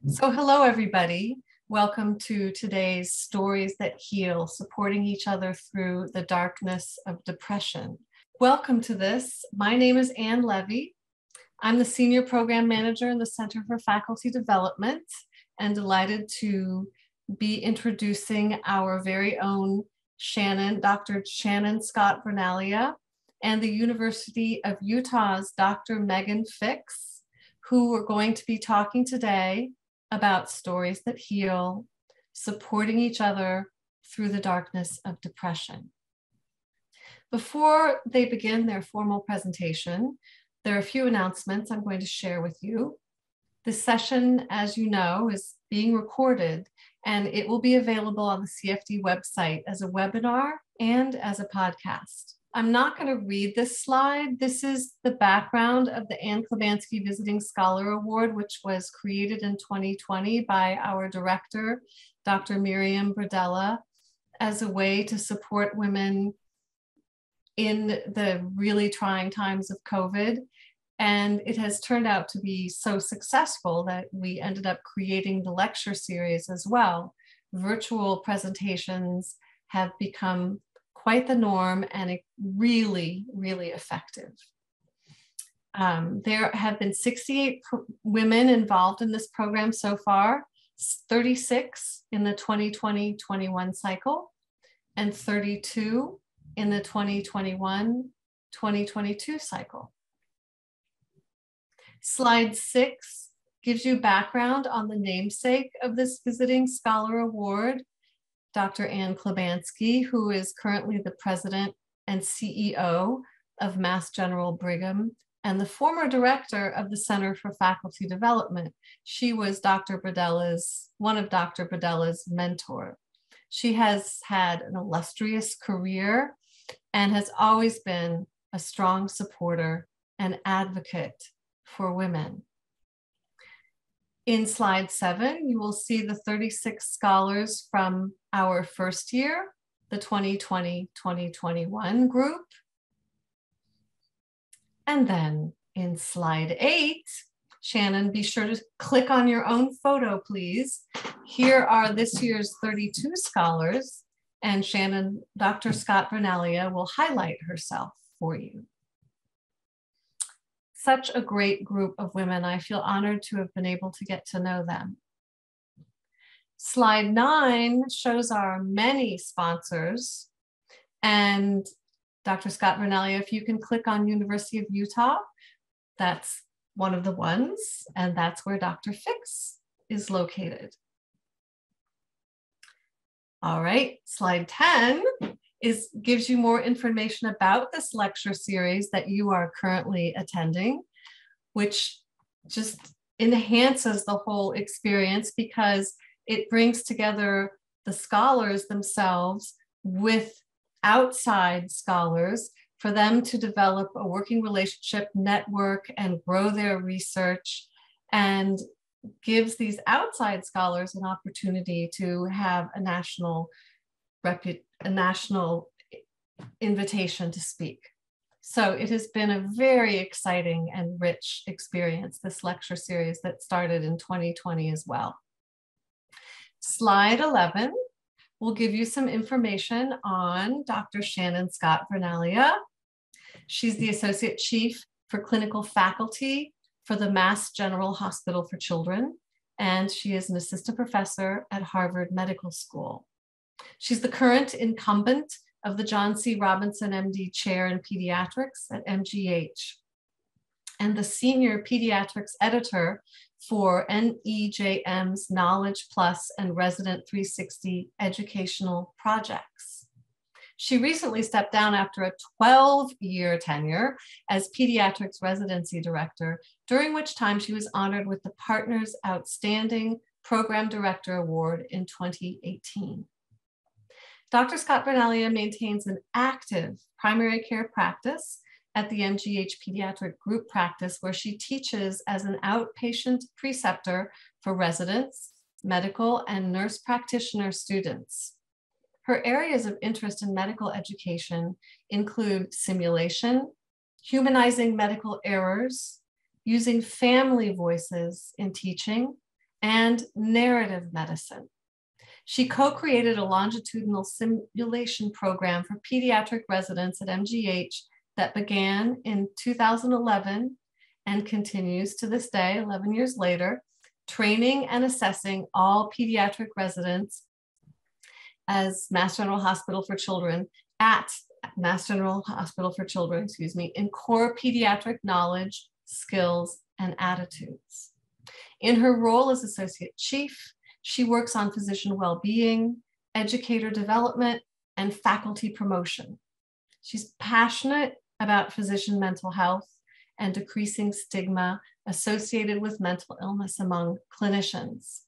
So hello, everybody. Welcome to today's Stories That Heal, supporting each other through the darkness of depression. Welcome to this. My name is Anne Levy. I'm the Senior Program Manager in the Center for Faculty Development and delighted to be introducing our very own Dr. Shannon Scott-Vernaglia, and the University of Utah's Dr. Megan Fix, who are going to be talking today about stories that heal, supporting each other through the darkness of depression. Before they begin their formal presentation, there are a few announcements I'm going to share with you. This session, as you know, is being recorded, and it will be available on the CFD website as a webinar and as a podcast. I'm not going to read this slide. This is the background of the Anne Klibanski Visiting Scholar Award, which was created in 2020 by our director, Dr. Miriam Bradella, as a way to support women in the really trying times of COVID. And it has turned out to be so successful that we ended up creating the lecture series as well. Virtual presentations have become quite the norm and really, really effective. There have been 68 women involved in this program so far, 36 in the 2020-21 cycle, and 32 in the 2021-2022 cycle. Slide 6 gives you background on the namesake of this Visiting Scholar Award, Dr. Anne Klibanski, who is currently the president and CEO of MassGeneral Brigham and the former director of the Center for Faculty Development. She was one of Dr. Bradella's mentor. She has had an illustrious career and has always been a strong supporter and advocate for women. In slide 7, you will see the 36 scholars from our first year, the 2020-2021 group. And then in slide 8, Shannon, be sure to click on your own photo, please. Here are this year's 32 scholars, and Shannon, Dr. Scott-Vernaglia, will highlight herself for you. Such a great group of women. I feel honored to have been able to get to know them. Slide 9 shows our many sponsors. And Dr. Scott-Vernaglia, if you can click on University of Utah, that's one of the ones, and that's where Dr. Fix is located. All right, slide 10 gives you more information about this lecture series that you are currently attending, which just enhances the whole experience because it brings together the scholars themselves with outside scholars for them to develop a working relationship, network, and grow their research, and gives these outside scholars an opportunity to have a national invitation to speak. So it has been a very exciting and rich experience, this lecture series that started in 2020 as well. Slide 11 will give you some information on Dr. Shannon Scott-Vernaglia. She's the Associate Chief for Clinical Faculty for the MassGeneral Hospital for Children, and she is an assistant professor at Harvard Medical School. She's the current incumbent of the John C. Robinson MD Chair in Pediatrics at MGH, and the Senior Pediatrics Editor for NEJM's Knowledge Plus and Resident 360 educational projects. She recently stepped down after a 12-year tenure as Pediatrics Residency Director, during which time she was honored with the Partners Outstanding Program Director Award in 2018. Dr. Scott-Vernaglia maintains an active primary care practice at the MGH Pediatric Group Practice, where she teaches as an outpatient preceptor for residents, medical, and nurse practitioner students. Her areas of interest in medical education include simulation, humanizing medical errors, using family voices in teaching, and narrative medicine. She co-created a longitudinal simulation program for pediatric residents at MGH that began in 2011 and continues to this day, 11 years later, training and assessing all pediatric residents as Mass General Hospital for Children at Mass General Hospital for Children, in core pediatric knowledge, skills, and attitudes. In her role as Associate Chief, she works on physician well-being, educator development, and faculty promotion. She's passionate about physician mental health and decreasing stigma associated with mental illness among clinicians.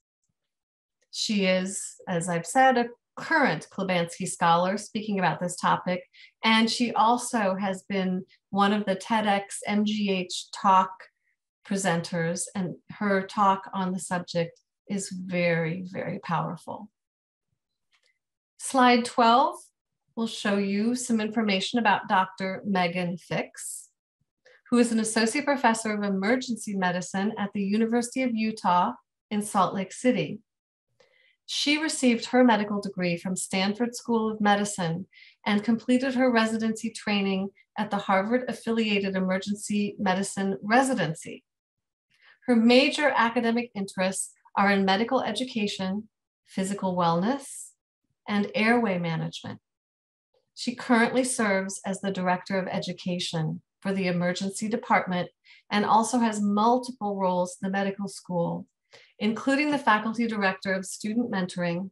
She is, as I've said, a current Klibanski Scholar speaking about this topic, and she also has been one of the TEDx MGH talk presenters, and her talk on the subject is very, very powerful. Slide 12 will show you some information about Dr. Megan Fix, who is an associate professor of emergency medicine at the University of Utah in Salt Lake City. She received her medical degree from Stanford School of Medicine and completed her residency training at the Harvard-affiliated Emergency Medicine Residency. Her major academic interests are in medical education, physical wellness, and airway management. She currently serves as the Director of Education for the Emergency Department and also has multiple roles in the medical school, including the Faculty Director of Student Mentoring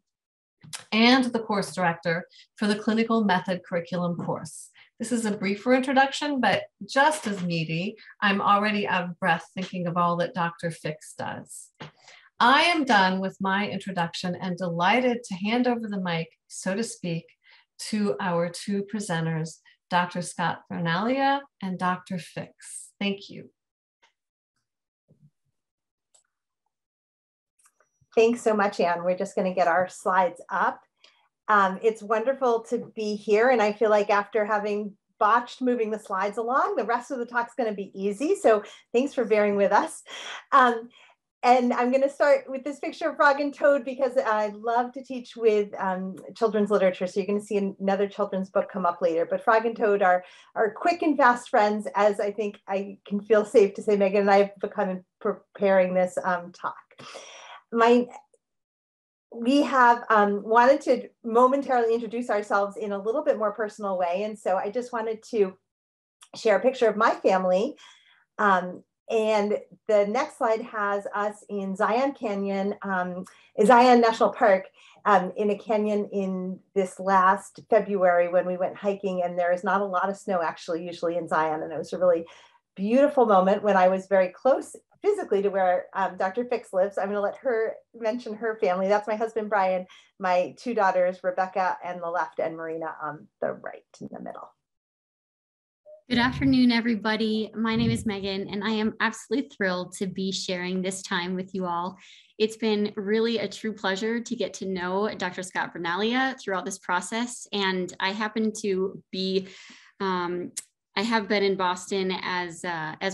and the Course Director for the Clinical Method Curriculum course. This is a briefer introduction, but just as meaty. I'm already out of breath thinking of all that Dr. Fix does. I am done with my introduction and delighted to hand over the mic, so to speak, to our two presenters, Dr. Scott-Vernaglia and Dr. Fix. Thank you. Thanks so much, Anne. We're just going to get our slides up. It's wonderful to be here, and I feel like after having botched moving the slides along, the rest of the talk's going to be easy, so thanks for bearing with us. And I'm going to start with this picture of Frog and Toad because I love to teach with children's literature, so you're going to see another children's book come up later. But Frog and Toad are quick and fast friends, as I think I can feel safe to say Megan and I have become in preparing this talk. We have wanted to momentarily introduce ourselves in a little bit more personal way. And so I just wanted to share a picture of my family. And the next slide has us in Zion Canyon, Zion National Park, in a canyon in this last February when we went hiking, and there is not a lot of snow actually usually in Zion. And it was a really beautiful moment when I was very close physically to where Dr. Fix lives. I'm going to let her mention her family. That's my husband, Brian, my two daughters, Rebecca on the left and Marina on the right in the middle. Good afternoon, everybody. My name is Megan, and I am absolutely thrilled to be sharing this time with you all. It's been really a true pleasure to get to know Dr. Scott-Vernaglia throughout this process, and I happen to be I have been in Boston as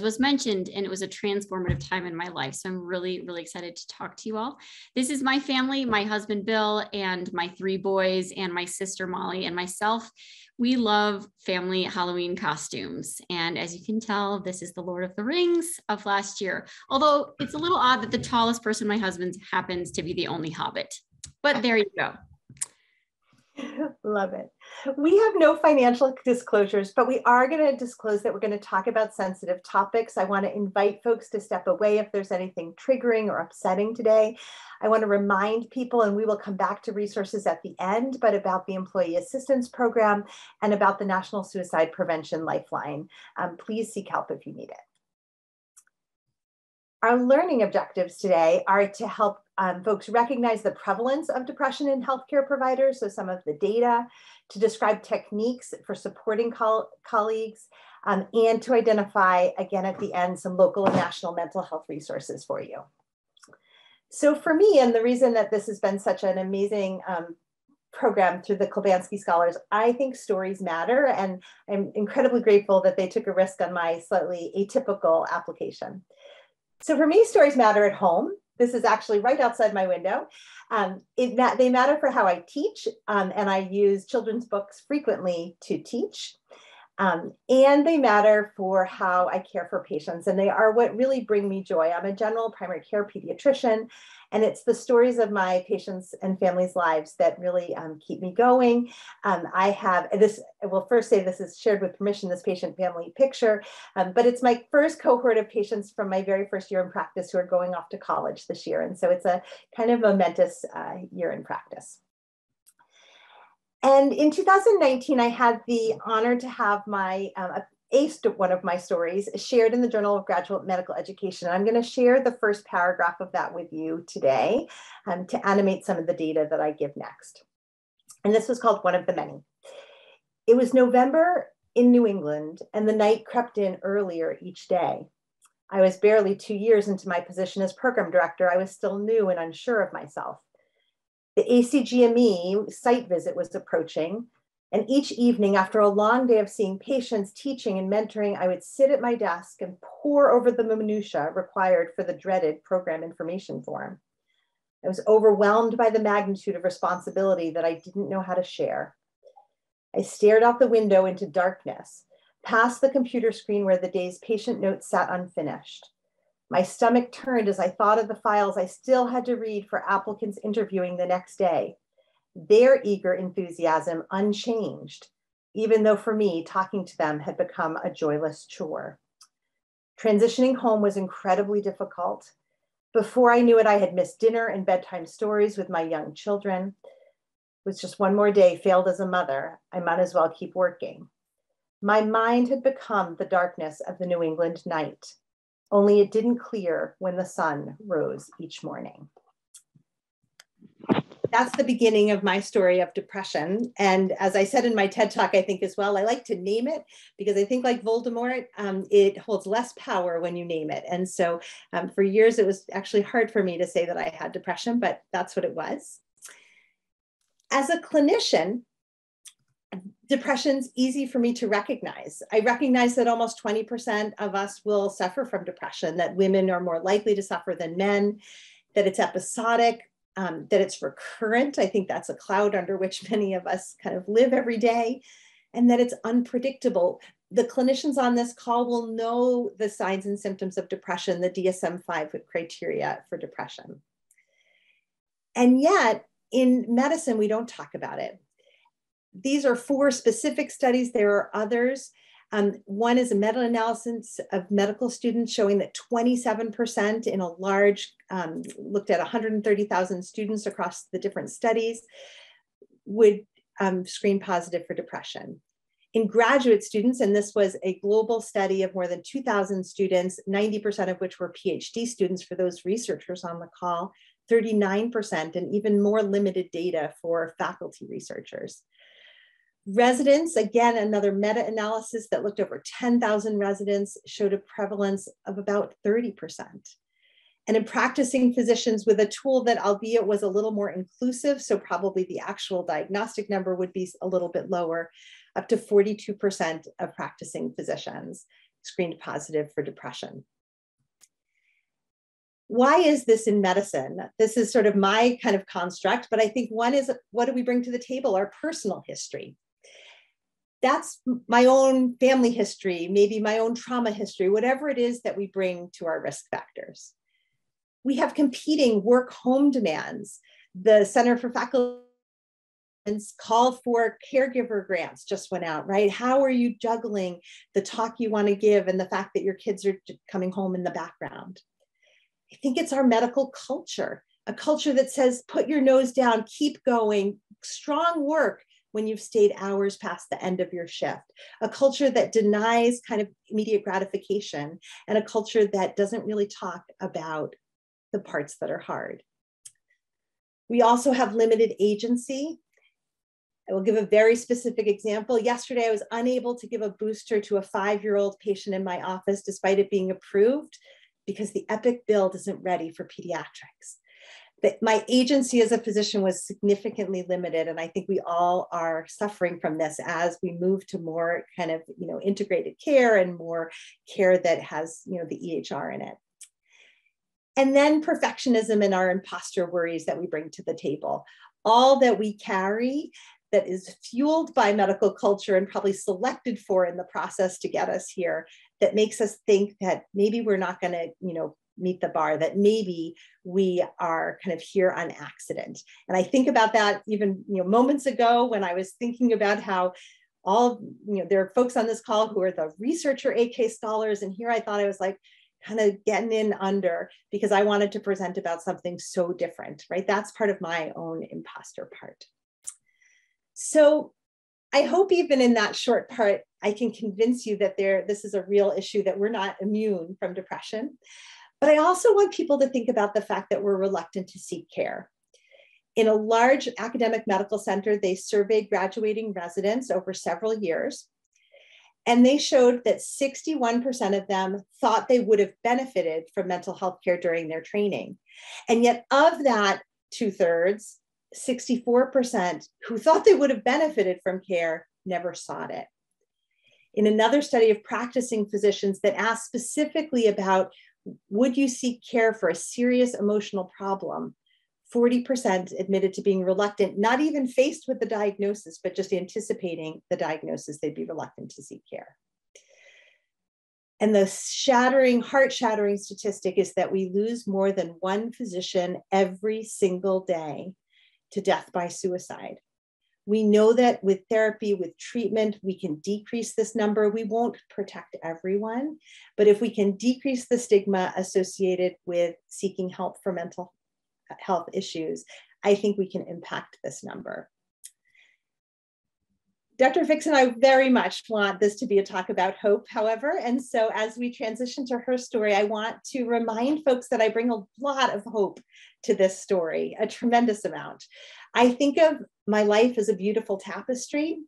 was mentioned, and it was a transformative time in my life. So I'm really, really excited to talk to you all. This is my family, my husband, Bill, and my three boys, and my sister, Molly, and myself. We love family Halloween costumes. And as you can tell, this is the Lord of the Rings of last year. Although it's a little odd that the tallest person, my husband, happens to be the only Hobbit. But there you go. Love it. We have no financial disclosures, but we are going to disclose that we're going to talk about sensitive topics. I want to invite folks to step away if there's anything triggering or upsetting today. I want to remind people, and we will come back to resources at the end, but about the Employee Assistance Program and about the National Suicide Prevention Lifeline. Please seek help if you need it. Our learning objectives today are to help folks recognize the prevalence of depression in healthcare providers, so some of the data, to describe techniques for supporting colleagues, and to identify, again at the end, some local and national mental health resources for you. So for me, and the reason that this has been such an amazing program through the Klibanski Scholars, I think stories matter, and I'm incredibly grateful that they took a risk on my slightly atypical application. So for me, stories matter at home, This is actually right outside my window. They matter for how I teach, and I use children's books frequently to teach. And they matter for how I care for patients, and they are what really bring me joy. I'm a general primary care pediatrician, and it's the stories of my patients and families' lives that really keep me going. I have this, I will first say this is shared with permission, this patient family picture, but it's my first cohort of patients from my very first year in practice who are going off to college this year. And so it's a kind of momentous year in practice. And in 2019, I had the honor to have my aced one of my stories shared in the Journal of Graduate Medical Education. I'm going to share the first paragraph of that with you today to animate some of the data that I give next. And this was called One of the Many. It was November in New England, and the night crept in earlier each day. I was barely 2 years into my position as program director. I was still new and unsure of myself. The ACGME site visit was approaching, and each evening after a long day of seeing patients, teaching, and mentoring, I would sit at my desk and pore over the minutiae required for the dreaded program information form. I was overwhelmed by the magnitude of responsibility that I didn't know how to share. I stared out the window into darkness, past the computer screen where the day's patient notes sat unfinished. My stomach turned as I thought of the files I still had to read for applicants interviewing the next day. Their eager enthusiasm unchanged, even though for me, talking to them had become a joyless chore. Transitioning home was incredibly difficult. Before I knew it, I had missed dinner and bedtime stories with my young children. With just one more day failed as a mother, I might as well keep working. My mind had become the darkness of the New England night. Only it didn't clear when the sun rose each morning. That's the beginning of my story of depression. And as I said in my TED Talk, I think as well, I like to name it because I think like Voldemort, it holds less power when you name it. And so for years, it was actually hard for me to say that I had depression, but that's what it was. As a clinician, depression's easy for me to recognize. I recognize that almost 20% of us will suffer from depression, that women are more likely to suffer than men, that it's episodic, that it's recurrent. I think that's a cloud under which many of us kind of live every day, and that it's unpredictable. The clinicians on this call will know the signs and symptoms of depression, the DSM-5 criteria for depression. And yet, in medicine, we don't talk about it. These are 4 specific studies. There are others. One is a meta-analysis of medical students showing that 27% in a large, looked at 130,000 students across the different studies, would screen positive for depression. In graduate students, and this was a global study of more than 2,000 students, 90% of which were PhD students for those researchers on the call, 39%, and even more limited data for faculty researchers. Residents, again, another meta-analysis that looked over 10,000 residents, showed a prevalence of about 30%. And in practicing physicians with a tool that, albeit was a little more inclusive, so probably the actual diagnostic number would be a little bit lower, up to 42% of practicing physicians screened positive for depression. Why is this in medicine? This is sort of my kind of construct, but I think one is, what do we bring to the table? Our personal history. That's my own family history, maybe my own trauma history, whatever it is that we bring to our risk factors. We have competing work-home demands. The Center for Faculty call for caregiver grants just went out, right? How are you juggling the talk you want to give and the fact that your kids are coming home in the background? I think it's our medical culture, a culture that says, put your nose down, keep going, strong work when you've stayed hours past the end of your shift, a culture that denies kind of immediate gratification, and a culture that doesn't really talk about the parts that are hard. We also have limited agency. I will give a very specific example. Yesterday, I was unable to give a booster to a 5-year-old patient in my office, despite it being approved, because the EPIC bill isn't ready for pediatrics. But my agency as a physician was significantly limited, and I think we all are suffering from this as we move to more kind of, integrated care and more care that has, the EHR in it. And then perfectionism and our imposter worries that we bring to the table. All that we carry that is fueled by medical culture and probably selected for in the process to get us here, that makes us think that maybe we're not going to, meet the bar, that maybe we are kind of here on accident. And I think about that even, moments ago when I was thinking about how there are folks on this call who are the researcher AK scholars. And here I thought I was like kind of getting in under because I wanted to present about something so different, right? That's part of my own imposter part. So I hope even in that short part, I can convince you that this is a real issue, that we're not immune from depression. But I also want people to think about the fact that we're reluctant to seek care. In a large academic medical center, they surveyed graduating residents over several years, and they showed that 61% of them thought they would have benefited from mental health care during their training. And yet of that 2/3, 64% who thought they would have benefited from care never sought it. In another study of practicing physicians that asked specifically about, would you seek care for a serious emotional problem, 40% admitted to being reluctant, not even faced with the diagnosis, but just anticipating the diagnosis, they'd be reluctant to seek care. And the heart-shattering statistic is that we lose more than one physician every single day to death by suicide. We know that with therapy, with treatment, we can decrease this number. We won't protect everyone, but if we can decrease the stigma associated with seeking help for mental health issues, I think we can impact this number. Dr. Fix and I very much want this to be a talk about hope, however, and so as we transition to her story, I want to remind folks that I bring a lot of hope to this story, a tremendous amount. I think of my life as a beautiful tapestry,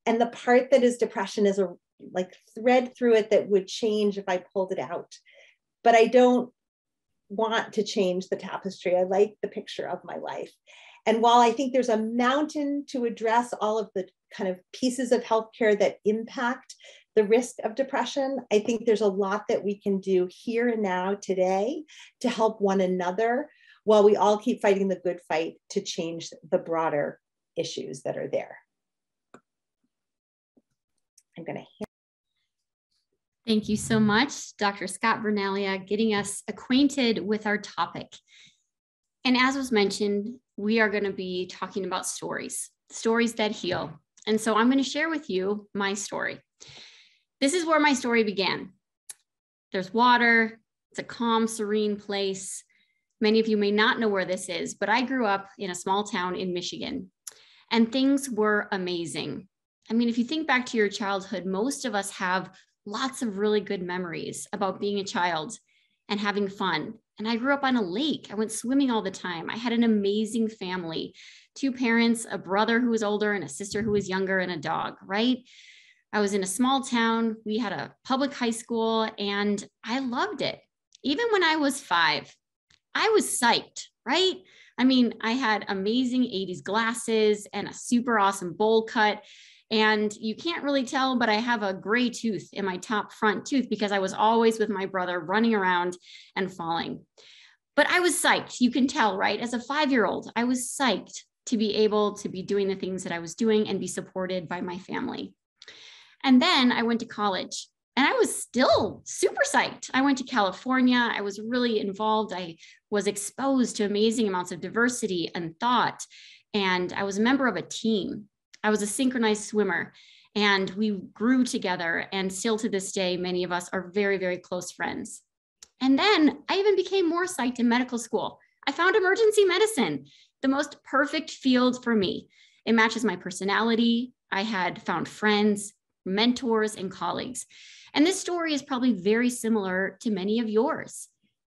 and the part that is depression is a thread through it that would change if I pulled it out. But I don't want to change the tapestry. I like the picture of my life. And while I think there's a mountain to address all of the kind of pieces of healthcare that impact the risk of depression, I think there's a lot that we can do here and now today to help one another while we all keep fighting the good fight to change the broader issues that are there. I'm going to Thank you so much, Dr. Scott-Vernaglia, getting us acquainted with our topic. And as was mentioned, we are going to be talking about stories that heal. And so I'm going to share with you my story. This is where my story began. There's water. It's a calm, serene place. Many of you may not know where this is, but I grew up in a small town in Michigan, and things were amazing. I mean, if you think back to your childhood, most of us have lots of really good memories about being a child and having fun. And I grew up on a lake. I went swimming all the time. I had an amazing family, 2 parents, a brother who was older and a sister who was younger, and a dog, right? I was in a small town. We had a public high school and I loved it. Even when I was 5, I was psyched, right? I mean, I had amazing 80s glasses and a super awesome bowl cut. And you can't really tell, but I have a gray tooth in my top front tooth because I was always with my brother running around and falling. But I was psyched. You can tell, right? As a 5-year-old, I was psyched to be able to be doing the things that I was doing and be supported by my family. And then I went to college and I was still super psyched. I went to California. I was really involved. I was exposed to amazing amounts of diversity and thought. And I was a member of a team. I was a synchronized swimmer and we grew together, and still to this day, many of us are very, very close friends. And then I even became more psyched in medical school. I found emergency medicine, the most perfect field for me. It matches my personality. I had found friends, mentors, and colleagues. And this story is probably very similar to many of yours.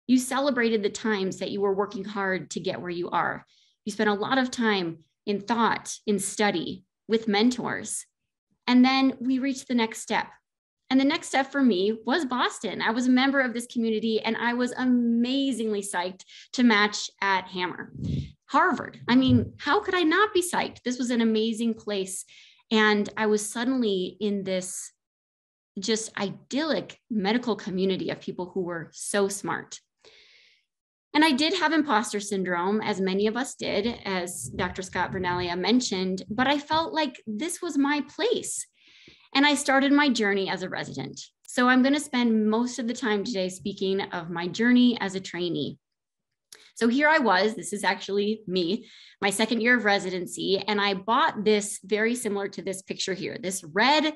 You celebrated the times that you were working hard to get where you are. You spent a lot of time in thought, in study, with mentors. And then we reached the next step. And the next step for me was Boston. I was a member of this community and I was amazingly psyched to match at Hammer. Harvard, I mean, how could I not be psyched? This was an amazing place. And I was suddenly in this just idyllic medical community of people who were so smart. And I did have imposter syndrome, as many of us did, as Dr. Scott-Vernaglia mentioned, but I felt like this was my place. And I started my journey as a resident. So I'm going to spend most of the time today speaking of my journey as a trainee. So here I was, this is actually me, my second year of residency, and I bought this very similar to this picture here, this red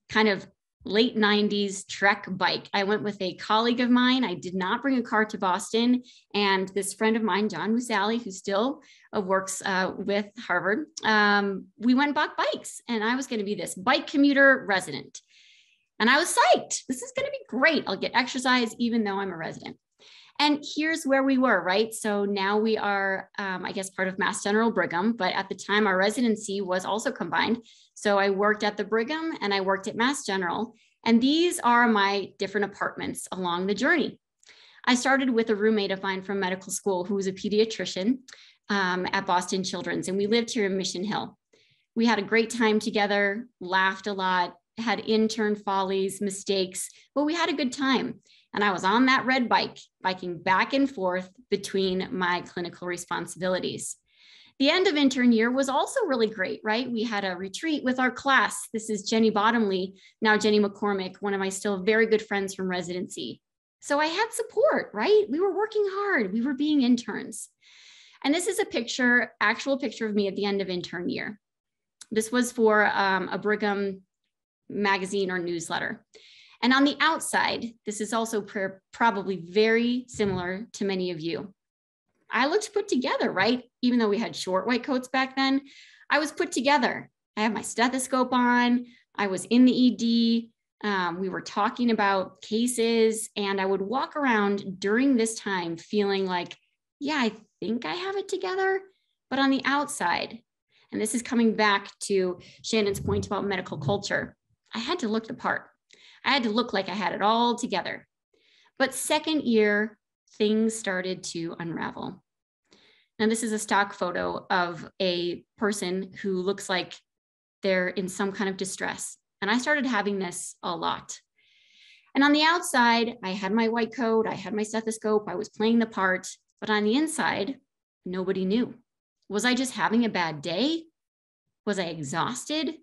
kind of late 90s Trek bike. I went with a colleague of mine. I did not bring a car to Boston. And this friend of mine, John Musali, who still works with Harvard, we went and bought bikes. And I was going to be this bike commuter resident. And I was psyched. This is going to be great. I'll get exercise even though I'm a resident. And here's where we were, right? So now we are, I guess, part of MassGeneral Brigham, but at the time our residency was also combined. So I worked at the Brigham and I worked at MassGeneral. And these are my different apartments along the journey. I started with a roommate of mine from medical school who was a pediatrician at Boston Children's, and we lived here in Mission Hill. We had a great time together, laughed a lot, had intern follies, mistakes, but we had a good time. And I was on that red bike, biking back and forth between my clinical responsibilities. The end of intern year was also really great, right? We had a retreat with our class. This is Jenny Bottomley, now Jenny McCormick, one of my still very good friends from residency. So I had support, right? We were working hard. We were being interns. And this is a picture, actual picture of me at the end of intern year. This was for a Brigham magazine or newsletter. And on the outside, this is also probably very similar to many of you. I looked put together, right? Even though we had short white coats back then, I was put together. I had my stethoscope on. I was in the ED. We were talking about cases, and I would walk around during this time feeling like, yeah, I think I have it together. But on the outside, and this is coming back to Shannon's point about medical culture, I had to look the part. I had to look like I had it all together. But second year, things started to unravel. Now, this is a stock photo of a person who looks like they're in some kind of distress. And I started having this a lot. And on the outside, I had my white coat, I had my stethoscope, I was playing the part, but on the inside, nobody knew. Was I just having a bad day? Was I exhausted?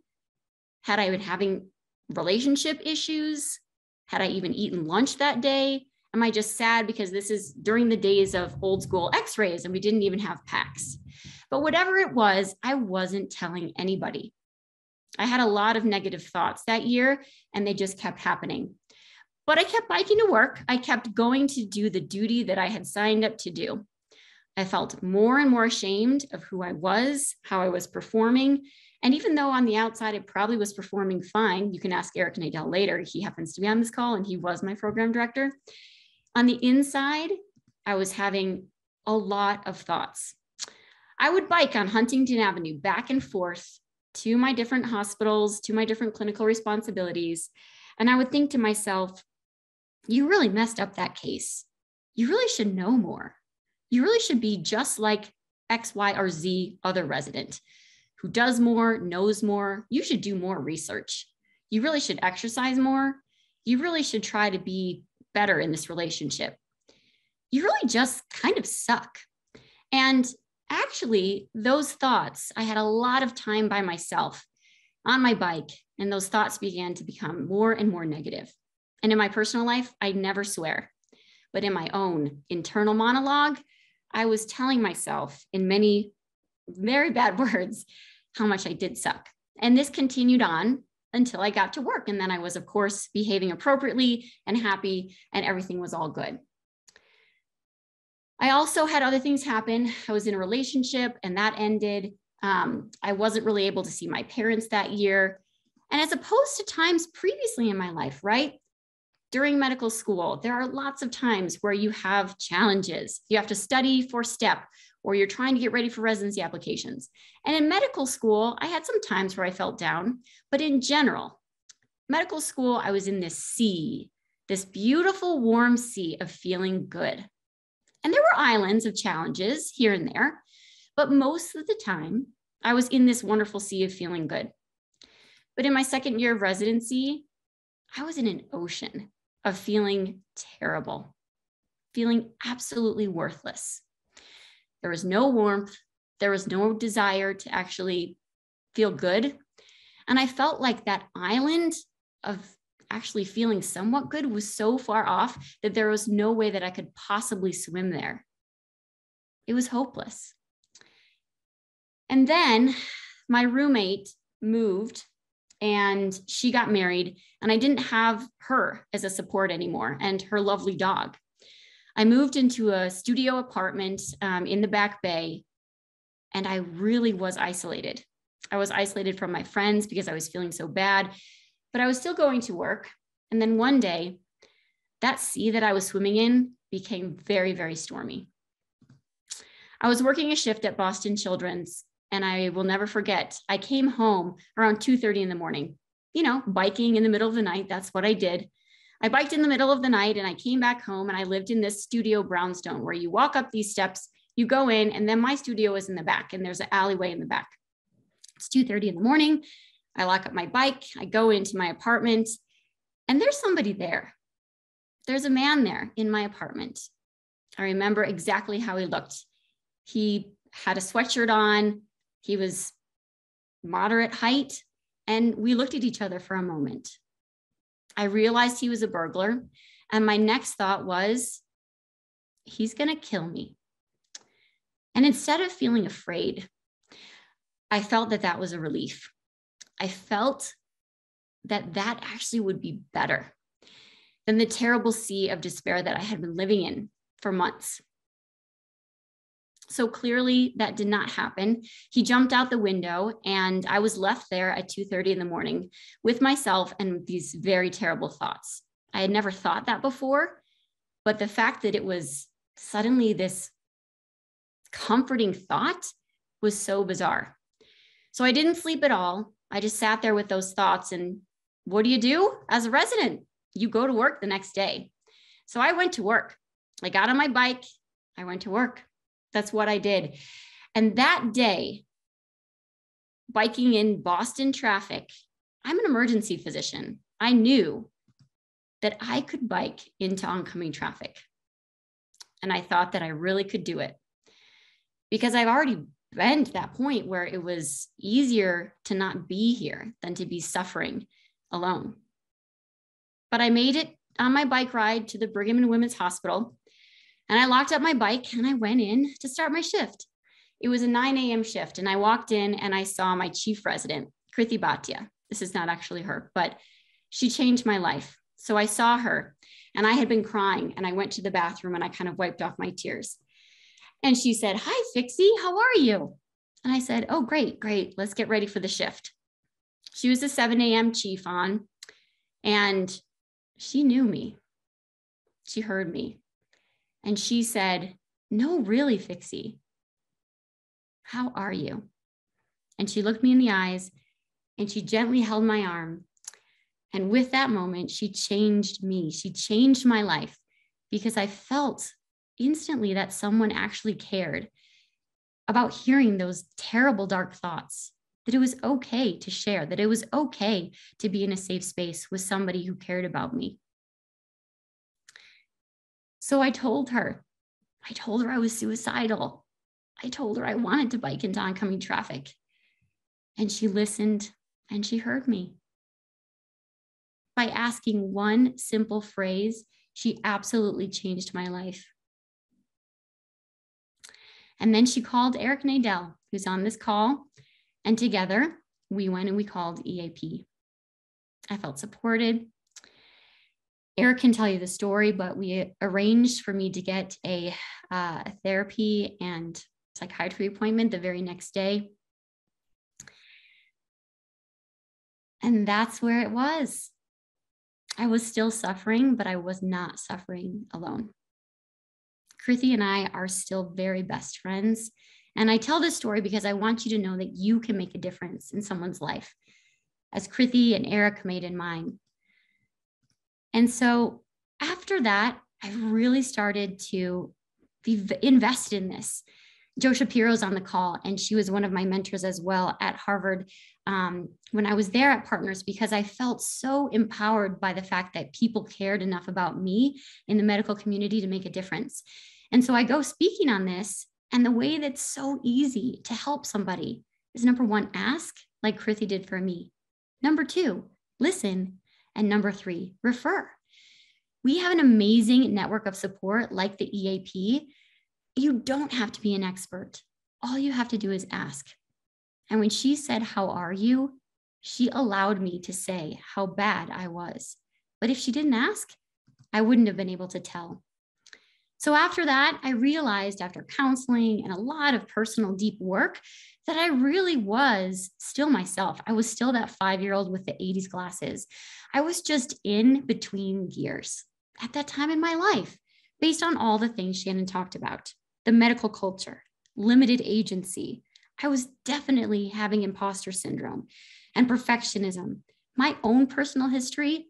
Had I been having relationship issues? Had I even eaten lunch that day? Am I just sad because this is during the days of old school x-rays and we didn't even have PACs? But whatever it was, I wasn't telling anybody. I had a lot of negative thoughts that year and they just kept happening. But I kept biking to work. I kept going to do the duty that I had signed up to do. I felt more and more ashamed of who I was, how I was performing. And even though on the outside, I probably was performing fine, you can ask Eric Nadell later. He happens to be on this call and he was my program director. On the inside, I was having a lot of thoughts. I would bike on Huntington Avenue back and forth to my different hospitals, to my different clinical responsibilities. And I would think to myself, you really messed up that case. You really should know more. You really should be just like X, Y, or Z other resident who does more, knows more. You should do more research. You really should exercise more. You really should try to be better in this relationship. You really just kind of suck. And actually, those thoughts, I had a lot of time by myself on my bike, and those thoughts began to become more and more negative. And in my personal life, I never swear. But in my own internal monologue, I was telling myself in many very bad words how much I did suck. And this continued on until I got to work. And then I was, of course, behaving appropriately and happy, and everything was all good. I also had other things happen. I was in a relationship and that ended. I wasn't really able to see my parents that year. And as opposed to times previously in my life, right? During medical school, there are lots of times where you have challenges. You have to study for STEP, or you're trying to get ready for residency applications. And in medical school, I had some times where I felt down, but in general, medical school, I was in this sea, this beautiful warm sea of feeling good. And there were islands of challenges here and there, but most of the time, I was in this wonderful sea of feeling good. But in my second year of residency, I was in an ocean of feeling terrible. feeling absolutely worthless. There was no warmth. There was no desire to actually feel good. And I felt like that island of actually feeling somewhat good was so far off that there was no way that I could possibly swim there. It was hopeless. And then my roommate moved and she got married, and I didn't have her as a support anymore and her lovely dog. I moved into a studio apartment in the Back Bay, and I really was isolated. I was isolated from my friends because I was feeling so bad, but I was still going to work. And then one day, that sea that I was swimming in became very, very stormy. I was working a shift at Boston Children's, and I will never forget, I came home around 2:30 in the morning, biking in the middle of the night. That's what I did. I biked in the middle of the night, and I came back home, and I lived in this studio brownstone where you walk up these steps, you go in, and then my studio is in the back, and there's an alleyway in the back. It's 2:30 in the morning. I lock up my bike. I go into my apartment, and there's somebody there. There's a man there in my apartment. I remember exactly how he looked. He had a sweatshirt on. He was moderate height, and we looked at each other for a moment. I realized he was a burglar, and my next thought was, he's going to kill me. And instead of feeling afraid, I felt that that was a relief. I felt that that actually would be better than the terrible sea of despair that I had been living in for months. So clearly that did not happen. He jumped out the window, and I was left there at 2:30 in the morning with myself and these very terrible thoughts. I had never thought that before, but the fact that it was suddenly this comforting thought was so bizarre. So I didn't sleep at all. I just sat there with those thoughts. And what do you do as a resident? You go to work the next day. So I went to work. I got on my bike. I went to work. That's what I did. And that day, biking in Boston traffic, I'm an emergency physician. I knew that I could bike into oncoming traffic. And I thought that I really could do it because I've already been to that point where it was easier to not be here than to be suffering alone. But I made it on my bike ride to the Brigham and Women's Hospital, and I locked up my bike and I went in to start my shift. It was a 9 a.m. shift, and I walked in and I saw my chief resident, Krithi Bhatia. This is not actually her, but she changed my life. So I saw her, and I had been crying, and I went to the bathroom and I kind of wiped off my tears. And she said, "Hi, Fixie, how are you?" And I said, "Oh, great. Let's get ready for the shift." She was a 7 a.m. chief on, and she knew me. She heard me. And she said, "No, really, Fixie, how are you?" And she looked me in the eyes, and she gently held my arm. And with that moment, she changed me. She changed my life because I felt instantly that someone actually cared about hearing those terrible, dark thoughts, that it was okay to share, that it was okay to be in a safe space with somebody who cared about me. So I told her I was suicidal. I told her I wanted to bike into oncoming traffic. And she listened and she heard me. By asking one simple phrase, she absolutely changed my life. And then she called Eric Nadell, who's on this call, and together we went and we called EAP. I felt supported. Eric can tell you the story, but we arranged for me to get a therapy and psychiatry appointment the very next day. And that's where it was. I was still suffering, but I was not suffering alone. Krithi and I are still very best friends. And I tell this story because I want you to know that you can make a difference in someone's life, as Krithi and Eric made in mine. And so after that, I really started to invest in this. Jo Shapiro's on the call, and she was one of my mentors as well at Harvard when I was there at Partners, because I felt so empowered by the fact that people cared enough about me in the medical community to make a difference. And so I go speaking on this, and the way that's so easy to help somebody is, number one, ask, like Krithy did for me. Number two, listen. And number three, refer. We have an amazing network of support like the EAP. You don't have to be an expert. All you have to do is ask. And when she said, "How are you?" she allowed me to say how bad I was. But if she didn't ask, I wouldn't have been able to tell. So after that, I realized, after counseling and a lot of personal deep work, that I really was still myself. I was still that 5-year-old with the 80s glasses. I was just in between gears at that time in my life, based on all the things Shannon talked about: the medical culture, limited agency. I was definitely having imposter syndrome and perfectionism. My own personal history: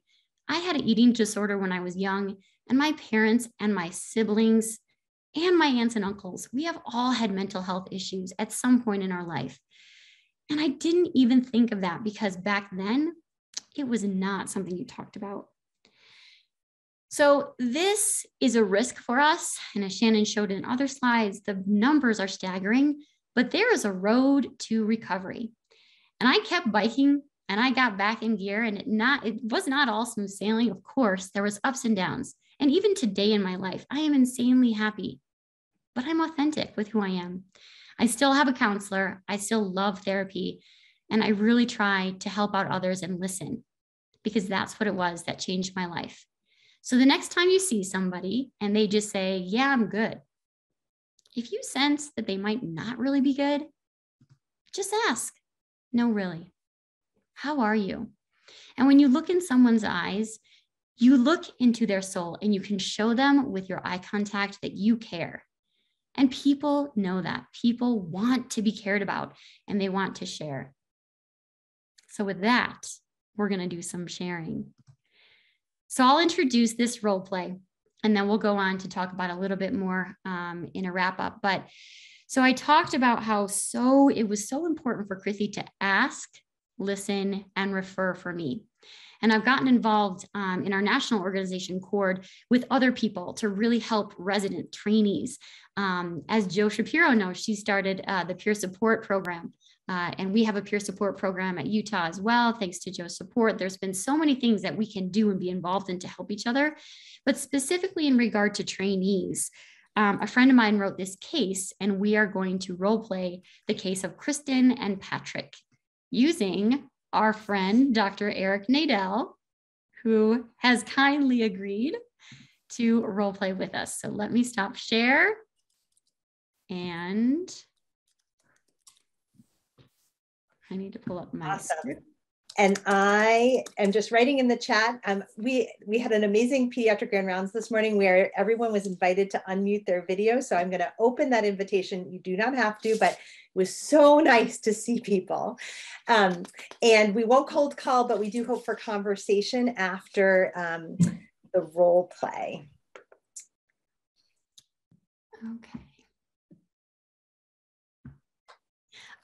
I had an eating disorder when I was young, and my parents and my siblings and my aunts and uncles, we have all had mental health issues at some point in our life. And I didn't even think of that, because back then it was not something you talked about. So this is a risk for us. And as Shannon showed in other slides, the numbers are staggering, but there is a road to recovery. And I kept biking, and I got back in gear, and it was not all smooth sailing. Of course, there was ups and downs. And even today in my life, I am insanely happy, but I'm authentic with who I am. I still have a counselor. I still love therapy. And I really try to help out others and listen, because that's what it was that changed my life. So the next time you see somebody and they just say, "Yeah, I'm good," if you sense that they might not really be good, just ask, "No, really, how are you?" And when you look in someone's eyes, you look into their soul, and you can show them with your eye contact that you care. And people know that. People want to be cared about, and they want to share. So with that, we're going to do some sharing. So I'll introduce this role play, and then we'll go on to talk about a little bit more in a wrap up. But so I talked about how it was so important for Krithy to ask, listen, and refer for me. And I've gotten involved in our national organization, CORD, with other people to really help resident trainees. As Jo Shapiro knows, she started the peer support program. And we have a peer support program at Utah as well, thanks to Jo's support. There's been so many things that we can do and be involved in to help each other. But specifically in regard to trainees, a friend of mine wrote this case, and we are going to role play the case of Kristen and Patrick using our friend, Dr. Eric Nadel, who has kindly agreed to role play with us. So let me stop share. And I need to pull up my script. And I am just writing in the chat. We had an amazing pediatric grand rounds this morning where everyone was invited to unmute their video. So I'm going to open that invitation. You do not have to, but it was so nice to see people. And we won't cold call, but we do hope for conversation after the role play.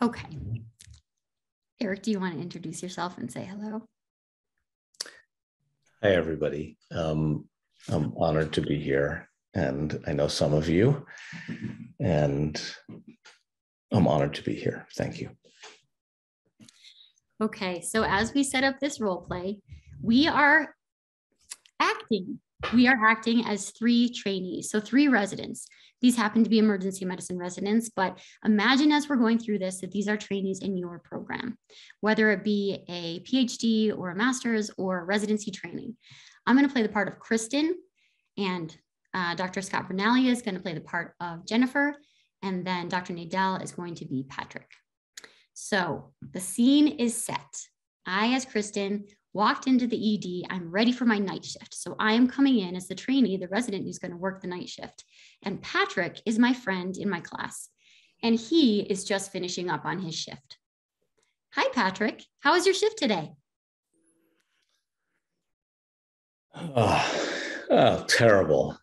Okay. Eric, do you want to introduce yourself and say hello? Hi, everybody. I'm honored to be here, and I know some of you, and I'm honored to be here. Thank you. Okay, so as we set up this role play, we are acting as 3 trainees, so 3 residents. These happen to be emergency medicine residents, but imagine as we're going through this, that these are trainees in your program, whether it be a PhD or a master's or residency training. I'm going to play the part of Kristen, and Dr. Scott-Vernaglia is going to play the part of Jennifer, and then Dr. Nadel is going to be Patrick. So the scene is set. I, as Kristen, walked into the ED. I'm ready for my night shift. So I am coming in as the trainee, the resident who's going to work the night shift. And Patrick is my friend in my class, and he is just finishing up on his shift. Hi, Patrick. How was your shift today? Terrible.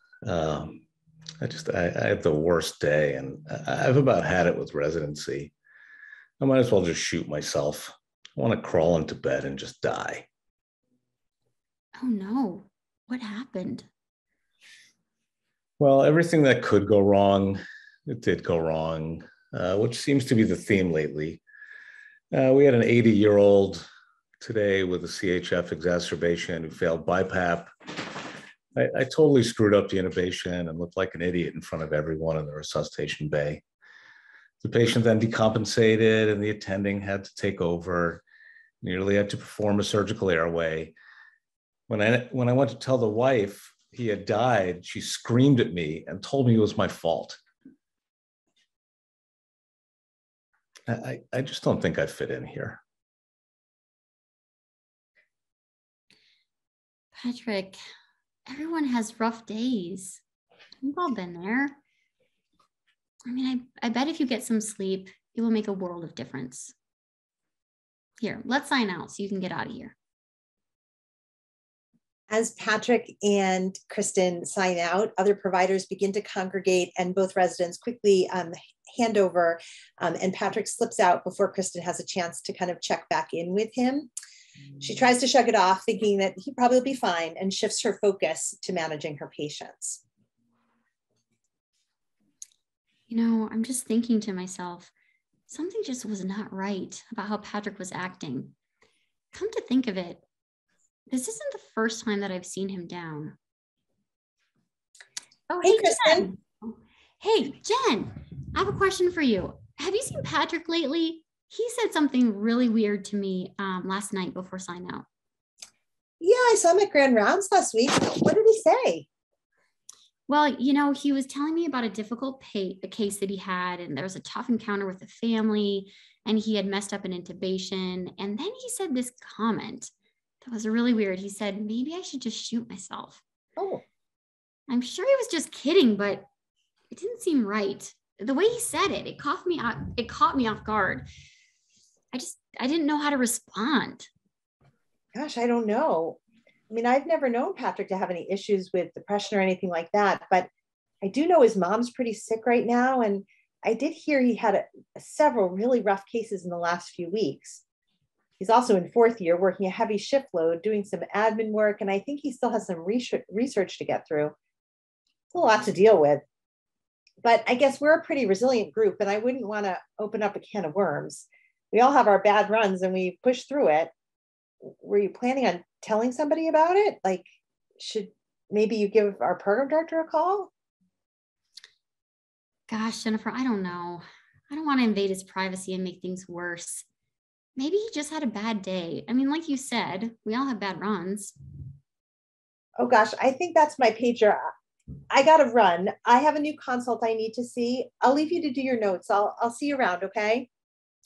I had the worst day, and I've about had it with residency. I might as well just shoot myself. I want to crawl into bed and just die. Oh no, what happened? Well, everything that could go wrong, it did go wrong, which seems to be the theme lately. We had an 80-year-old today with a CHF exacerbation who failed BiPAP. I totally screwed up the intubation and looked like an idiot in front of everyone in the resuscitation bay. The patient then decompensated and the attending had to take over, nearly had to perform a surgical airway. When I went to tell the wife he had died, she screamed at me and told me it was my fault. I just don't think I fit in here. Patrick, everyone has rough days. We've all been there. I mean, I bet if you get some sleep, it will make a world of difference. Here, let's sign out so you can get out of here. As Patrick and Kristen sign out, other providers begin to congregate and both residents quickly hand over, and Patrick slips out before Kristen has a chance to kind of check back in with him. She tries to shrug it off, thinking that he probably will be fine, and shifts her focus to managing her patients. You know, I'm just thinking to myself, something just was not right about how Patrick was acting. Come to think of it, this isn't the first time that I've seen him down. Oh, hey, Kristen. Jen. Hey, Jen, I have a question for you. Have you seen Patrick lately? He said something really weird to me last night before sign out. Yeah, I saw him at Grand Rounds last week. What did he say? Well, you know, he was telling me about a difficult case that he had, and there was a tough encounter with the family, and he had messed up an intubation. And then he said this comment that was really weird. He said, maybe I should just shoot myself. Oh. I'm sure he was just kidding, but it didn't seem right. The way he said it, it caught me off guard. I didn't know how to respond. Gosh, I don't know. I mean, I've never known Patrick to have any issues with depression or anything like that, but I do know his mom's pretty sick right now. And I did hear he had several really rough cases in the last few weeks. He's also in 4th year, working a heavy shift load, doing some admin work. And I think he still has some research to get through. It's a lot to deal with. But I guess we're a pretty resilient group, and I wouldn't want to open up a can of worms. We all have our bad runs and we push through it. Were you planning on telling somebody about it? Like, should maybe you give our program director a call? Gosh, Jennifer, I don't know. I don't want to invade his privacy and make things worse. Maybe he just had a bad day. I mean, like you said, we all have bad runs. Oh gosh, I think that's my pager. I gotta run. I have a new consult I need to see. I'll leave you to do your notes. I'll see you around, okay?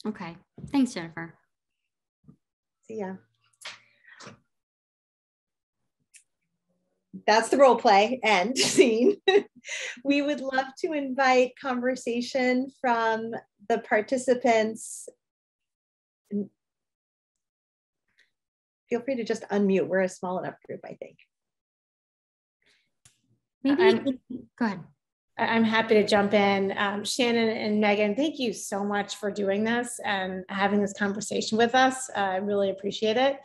Okay. Thanks, Jennifer. See ya. That's the role play end scene. We would love to invite conversation from the participants. Feel free to just unmute. We're a small enough group, I think. Maybe, go ahead. I'm happy to jump in. Shannon and Megan, thank you so much for doing this and having this conversation with us. I really appreciate it.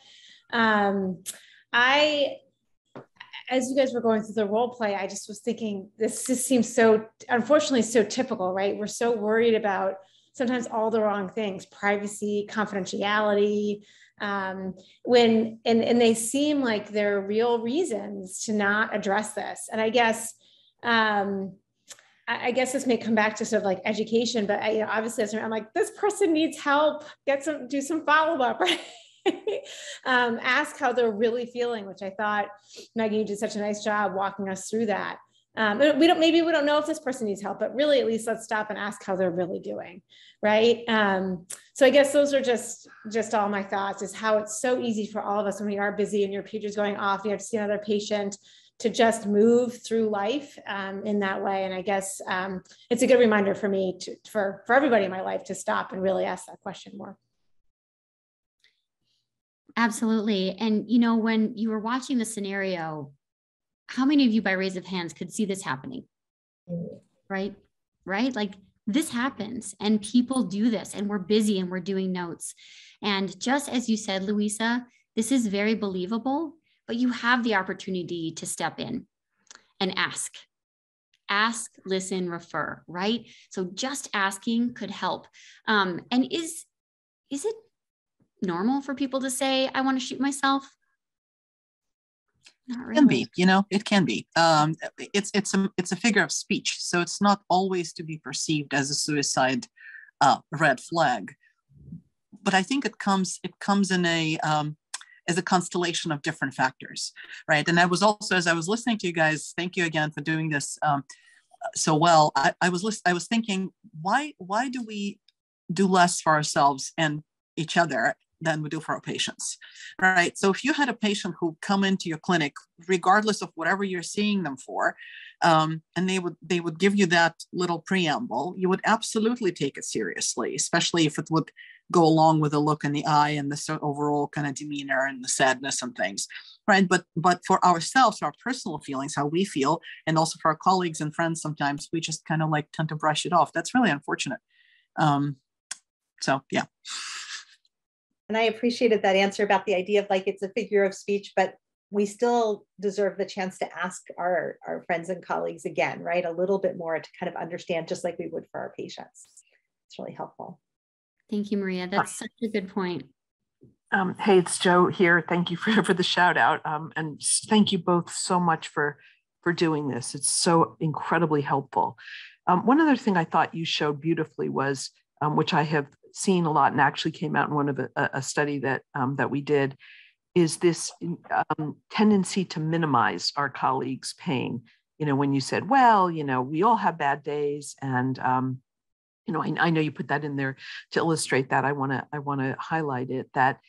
As you guys were going through the role play, I just was thinking, this just seems so, unfortunately, so typical, right? We're so worried about sometimes all the wrong things, privacy, confidentiality, when they seem like there are real reasons to not address this. And I guess this may come back to sort of like education, but obviously I'm like, this person needs help. Do some follow-up, right? Ask how they're really feeling, which I thought, Maggie, you did such a nice job walking us through that. Maybe we don't know if this person needs help, but really at least let's stop and ask how they're really doing, right? So I guess those are just all my thoughts, is how it's so easy for all of us when we are busy and your pager's going off, you have to see another patient, to just move through life in that way. And I guess it's a good reminder for me, for everybody in my life, to stop and really ask that question more. Absolutely. And, when you were watching the scenario, how many of you by raise of hands could see this happening? Right? Like this happens and people do this and we're busy and we're doing notes. And just as you said, Louisa, this is very believable, but you have the opportunity to step in and ask, listen, refer, right? So just asking could help. And is it normal for people to say, I want to shoot myself? Not really. It can be, it can be. It's a figure of speech, so it's not always to be perceived as a suicide red flag. But I think it comes in as a constellation of different factors, right? And I was also, as I was listening to you guys, thank you again for doing this so well. I was thinking, why do we do less for ourselves and each other than we do for our patients, right? So if you had a patient who come into your clinic, regardless of whatever you're seeing them for, and they would give you that little preamble, you would absolutely take it seriously, especially if it would go along with a look in the eye and the overall kind of demeanor and the sadness and things, right? But for ourselves, our personal feelings, how we feel, and also for our colleagues and friends, sometimes we just kind of like tend to brush it off. That's really unfortunate. So yeah. And I appreciated that answer about the idea of like, it's a figure of speech, but we still deserve the chance to ask our friends and colleagues again, right? A little bit more to kind of understand, just like we would for our patients. It's really helpful. Thank you, Maria. That's such a good point. Hey, it's Jo here. Thank you for the shout out. And thank you both so much for doing this. It's so incredibly helpful. One other thing I thought you showed beautifully was, which I have seen a lot and actually came out in one of a study that we did, is this tendency to minimize our colleagues' pain. When you said, well, we all have bad days, and I know you put that in there to illustrate that. I want to highlight it, that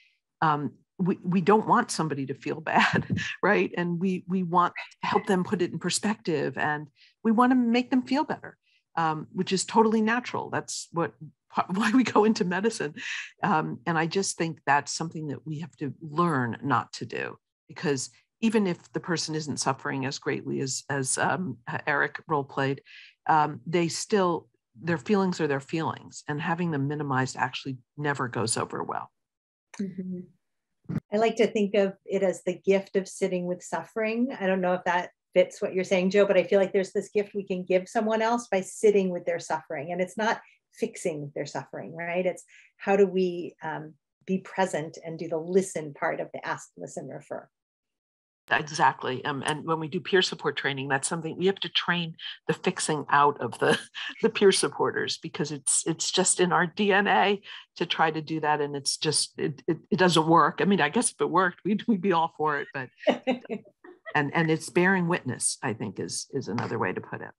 we don't want somebody to feel bad, right? And we want to help them put it in perspective, and we want to make them feel better, which is totally natural. That's why we go into medicine. And I just think that's something that we have to learn not to do, because even if the person isn't suffering as greatly as Eric role played, their feelings are their feelings, and having them minimized actually never goes over well. Mm-hmm. I like to think of it as the gift of sitting with suffering. I don't know if that fits what you're saying, Jo, but I feel like there's this gift we can give someone else by sitting with their suffering. And it's not fixing their suffering, right? It's how do we be present and do the listen part of the ask, listen, refer. Exactly. And when we do peer support training, that's something we have to train the fixing out of the peer supporters, because it's just in our DNA to try to do that. And it's just, it doesn't work. I mean, I guess if it worked, we'd be all for it, but, and it's bearing witness, I think is another way to put it.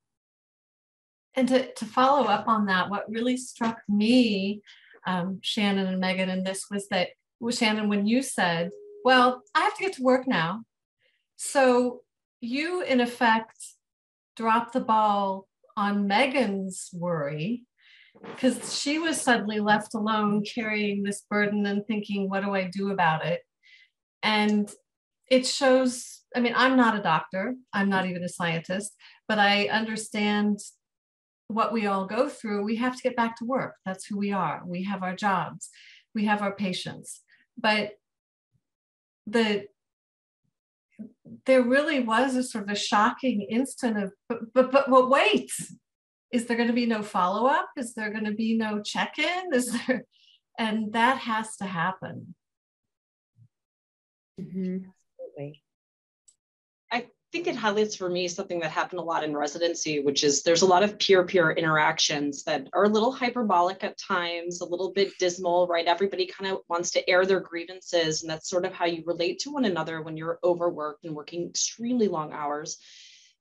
And to follow up on that, what really struck me, Shannon and Megan, in this was that, Shannon, when you said, well, I have to get to work now. So you, in effect, dropped the ball on Megan's worry, because she was suddenly left alone carrying this burden and thinking, what do I do about it? And it shows, I mean, I'm not a doctor, I'm not even a scientist, but I understand what we all go through. We have to get back to work. That's who we are. We have our jobs, we have our patients. But there really was a sort of a shocking instant of, but wait, is there going to be no follow-up? Is there going to be no check-in? And that has to happen. Mm-hmm. Absolutely. I think it highlights for me something that happened a lot in residency, which is there's a lot of peer-peer interactions that are a little hyperbolic at times, a little bit dismal, right? Everybody kind of wants to air their grievances, and that's sort of how you relate to one another when you're overworked and working extremely long hours.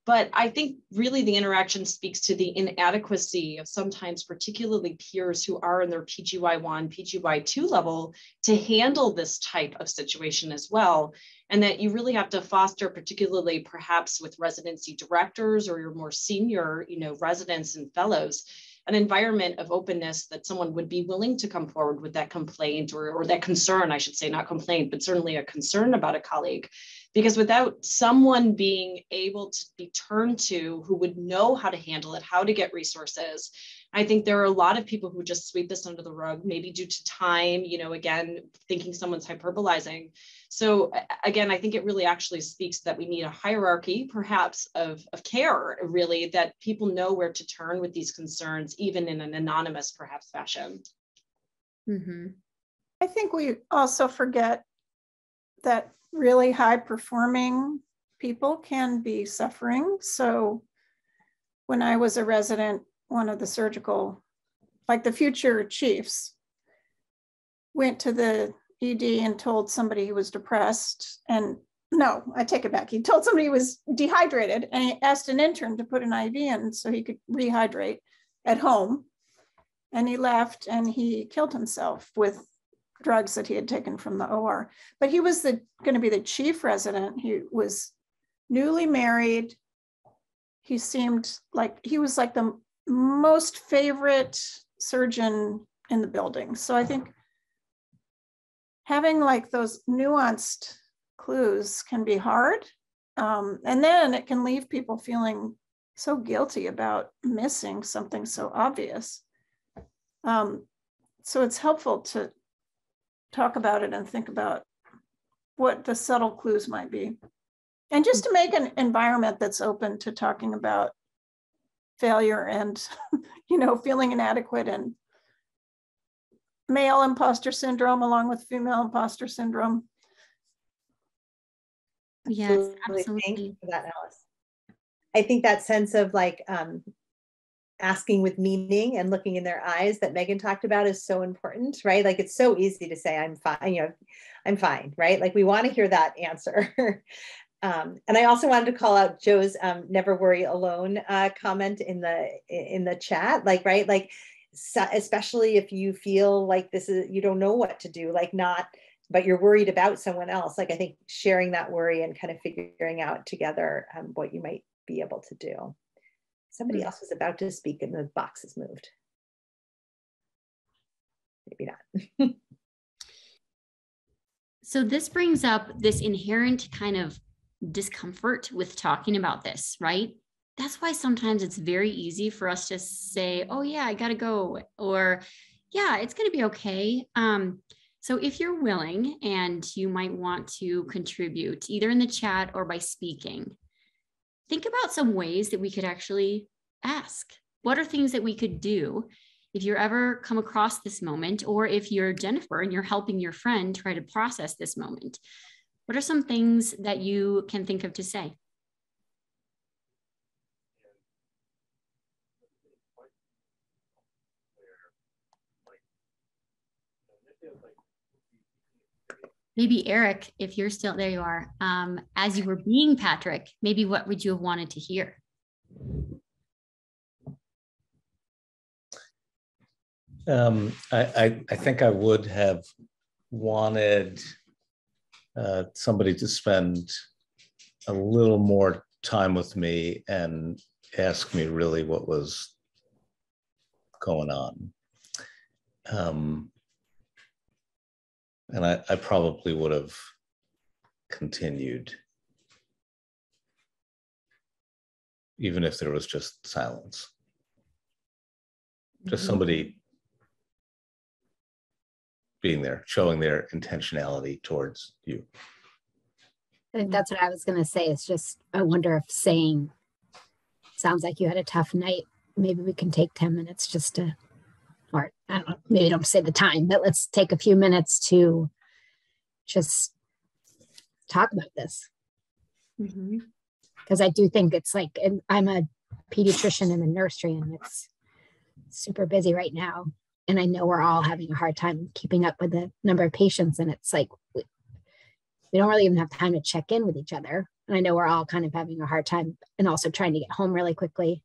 But I think really the interaction speaks to the inadequacy of sometimes particularly peers who are in their PGY1, PGY2 level to handle this type of situation as well. And that you really have to foster, particularly perhaps with residency directors or your more senior, residents and fellows, an environment of openness that someone would be willing to come forward with that complaint or that concern, I should say, not complaint, but certainly a concern about a colleague, Because without someone being able to be turned to who would know how to handle it, how to get resources, I think there are a lot of people who just sweep this under the rug, maybe due to time, you know, again, thinking someone's hyperbolizing. So again, I think it really actually speaks that we need a hierarchy, perhaps, of care, really, that people know where to turn with these concerns, even in an anonymous, perhaps, fashion. Mm-hmm. I think we also forget that really high performing people can be suffering. So when I was a resident, one of the surgical, like the future chiefs, went to the ED and told somebody he was depressed. And no, I take it back. He told somebody he was dehydrated, and he asked an intern to put an IV in so he could rehydrate at home. And he left and he killed himself with drugs that he had taken from the OR. But he was going to be the chief resident. He was newly married. He seemed like he was like the most favorite surgeon in the building. So I think having like those nuanced clues can be hard. And then it can leave people feeling so guilty about missing something so obvious. So it's helpful to talk about it and think about what the subtle clues might be. And just to make an environment that's open to talking about failure and, you know, feeling inadequate and male imposter syndrome along with female imposter syndrome. Yes, absolutely. Thank you for that, Alice. I think that sense of like asking with meaning and looking in their eyes that Megan talked about is so important, right? Like it's so easy to say, I'm fine, you know, I'm fine, right? Like we want to hear that answer. And I also wanted to call out Joe's never worry alone comment in the chat, like, right? Like, especially if you feel like this is, you don't know what to do, like not, but you're worried about someone else. Like I think sharing that worry and kind of figuring out together what you might be able to do. Somebody else was about to speak and the box has moved. Maybe not. So this brings up this inherent kind of discomfort with talking about this, right? That's why sometimes it's very easy for us to say, oh yeah, I gotta go, or yeah, it's gonna be okay. So if you're willing and you might want to contribute either in the chat or by speaking, think about some ways that we could actually ask. What are things that we could do if you're ever come across this moment, or if you're Jennifer and you're helping your friend try to process this moment? What are some things that you can think of to say? Maybe Eric, if you're still, there you are. As you were being Patrick, maybe what would you have wanted to hear? I think I would have wanted somebody to spend a little more time with me and ask me really what was going on. And I probably would have continued, even if there was just silence. Just somebody being there, showing their intentionality towards you. I think that's what I was going to say. It's just, I wonder if saying, sounds like you had a tough night, maybe we can take 10 minutes just to, or I don't know, maybe don't say the time, but let's take a few minutes to just talk about this. Because I do think it's like, and I'm a pediatrician in the nursery and it's super busy right now. And I know we're all having a hard time keeping up with the number of patients. And it's like, we don't really even have time to check in with each other. And I know we're all kind of having a hard time and also trying to get home really quickly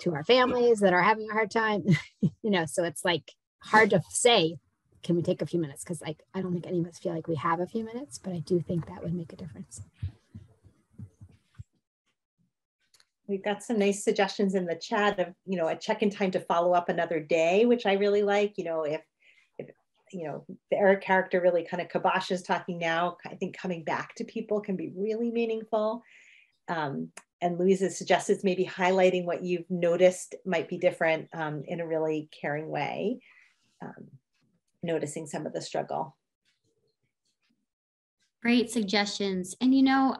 to our families that are having a hard time, you know, so it's like hard to say, can we take a few minutes? Because like, I don't think any of us feel like we have a few minutes, but I do think that would make a difference. We've got some nice suggestions in the chat of, you know, a check-in time to follow up another day, which I really like. You know, if you know, the Eric character really kind of kiboshes talking now. I think coming back to people can be really meaningful. And Louisa suggested maybe highlighting what you've noticed might be different in a really caring way, noticing some of the struggle. Great suggestions. And you know,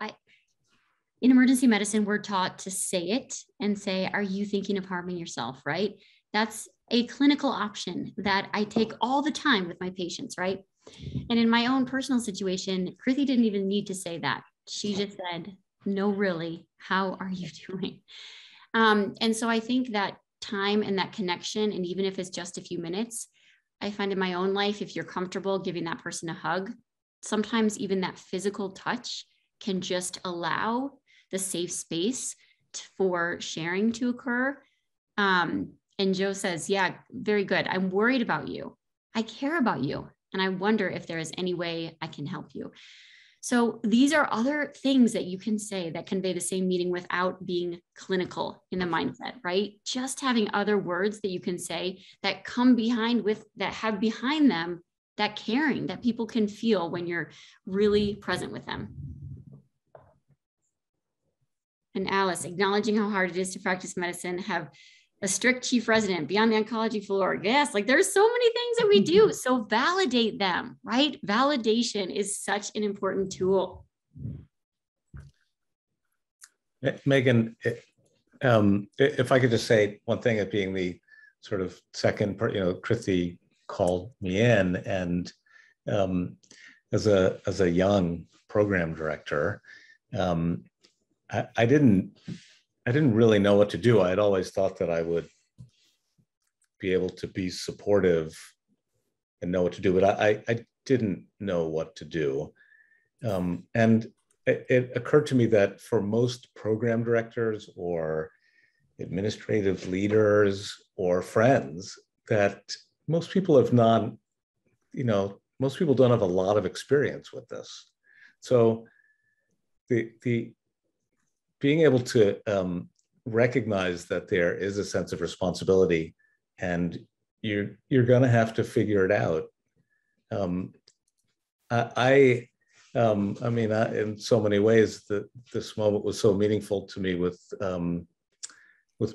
in emergency medicine, we're taught to say it and say, are you thinking of harming yourself, right? That's a clinical option that I take all the time with my patients, right? And in my own personal situation, Krithi didn't even need to say that. She just said, no, really, how are you doing? And so I think that time and that connection, and even if it's just a few minutes, I find in my own life, if you're comfortable giving that person a hug, sometimes even that physical touch can just allow the safe space for sharing to occur. And Joe says, yeah, very good. I'm worried about you. I care about you. And I wonder if there is any way I can help you. So these are other things that you can say that convey the same meaning without being clinical in the mindset, right? Just having other words that you can say that come behind that have behind them that caring that people can feel when you're really present with them. And Alice, acknowledging how hard it is to practice medicine, have a strict chief resident, be on the oncology floor. Yes, like there's so many things that we do. So validate them, right? Validation is such an important tool. Megan, if I could just say one thing, at being the sort of second part, Krithi called me in, and as a young program director, I didn't really know what to do. I had always thought that I would be able to be supportive and know what to do, but I didn't know what to do. And it occurred to me that for most program directors or administrative leaders or friends, that most people have not, most people don't have a lot of experience with this. So the being able to recognize that there is a sense of responsibility, and you're going to have to figure it out. I mean, in so many ways, this moment was so meaningful to me with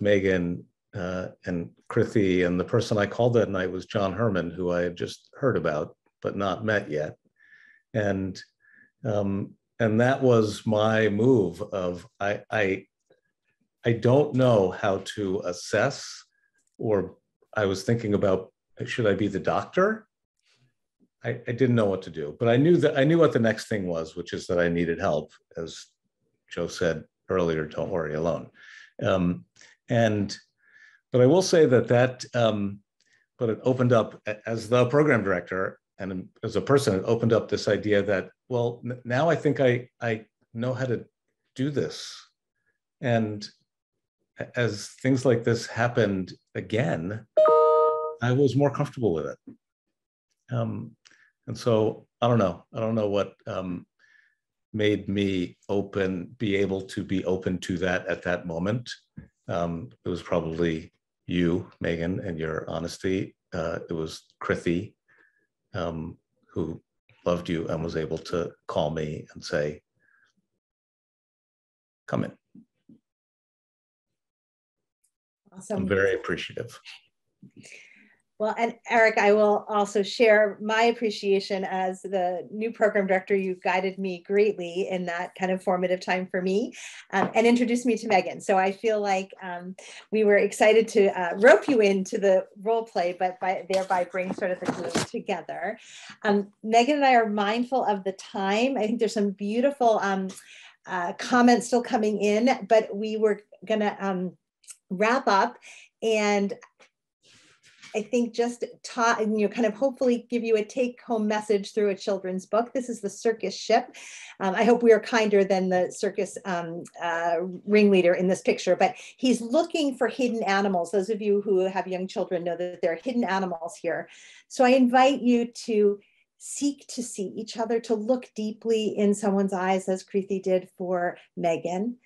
Megan and Krithi, and the person I called that night was John Herman, who I had just heard about but not met yet, and that was my move of I don't know how to assess, or I was thinking about, should I be the doctor? I didn't know what to do, but I knew what the next thing was, which is that I needed help. As Joe said earlier, don't worry alone. But I will say that but it opened up, as the program director and as a person, it opened up this idea that, well, now I think I know how to do this. And as things like this happened again, I was more comfortable with it. And so I don't know what made me be able to be open to that at that moment. It was probably you, Megan, and your honesty. It was Krithi, who loved you and was able to call me and say, come in. Awesome. I'm very appreciative. Well, and Eric, I will also share my appreciation as the new program director. You guided me greatly in that kind of formative time for me, and introduced me to Megan. So I feel like we were excited to rope you into the role play, but thereby bring sort of the group together. Megan and I are mindful of the time. I think there's some beautiful comments still coming in, but we were gonna wrap up, and I think just kind of hopefully give you a take-home message through a children's book. This is The Circus Ship. I hope we are kinder than the circus ringleader in this picture, but he's looking for hidden animals. Those of you who have young children know that there are hidden animals here. So I invite you to seek to see each other, to look deeply in someone's eyes, as Krithi did for Megan,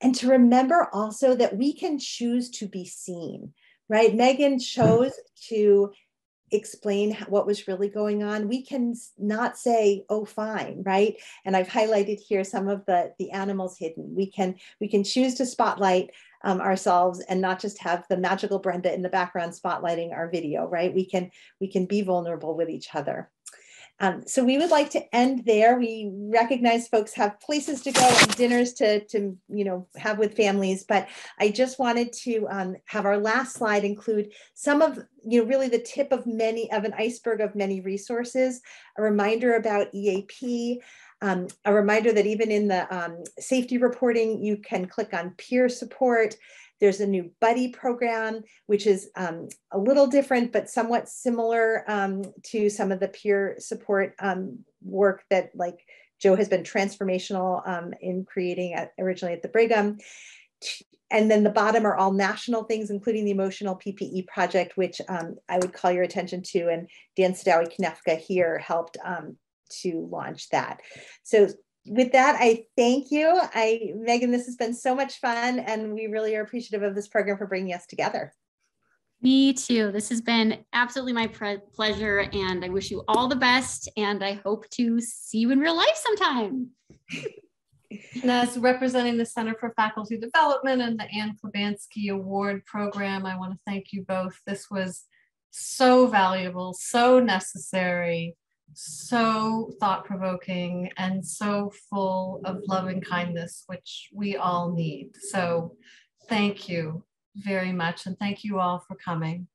and to remember also that we can choose to be seen. Right? Megan chose to explain what was really going on. We can not say, oh, fine, right? And I've highlighted here some of the animals hidden. We can choose to spotlight ourselves and not just have the magical Brenda in the background spotlighting our video, right? We can be vulnerable with each other. So we would like to end there. We recognize folks have places to go and dinners to have with families, but I just wanted to have our last slide include some of, really the tip of an iceberg of many resources, a reminder about EAP, a reminder that even in the safety reporting, you can click on peer support. There's a new buddy program, which is a little different, but somewhat similar to some of the peer support work that like Joe has been transformational in creating originally at the Brigham. And then the bottom are all national things, including the Emotional PPE Project, which I would call your attention to. And Dan Sadawi-Knefka here helped to launch that. So with that, I thank you. Megan, this has been so much fun, and we really are appreciative of this program for bringing us together. Me too. This has been absolutely my pleasure, and I wish you all the best, and I hope to see you in real life sometime. And as representing the Center for Faculty Development and the Anne Klibanski Award Program, I want to thank you both. This was so valuable, so necessary, so thought-provoking, and so full of love and kindness, which we all need. So thank you very much, and thank you all for coming.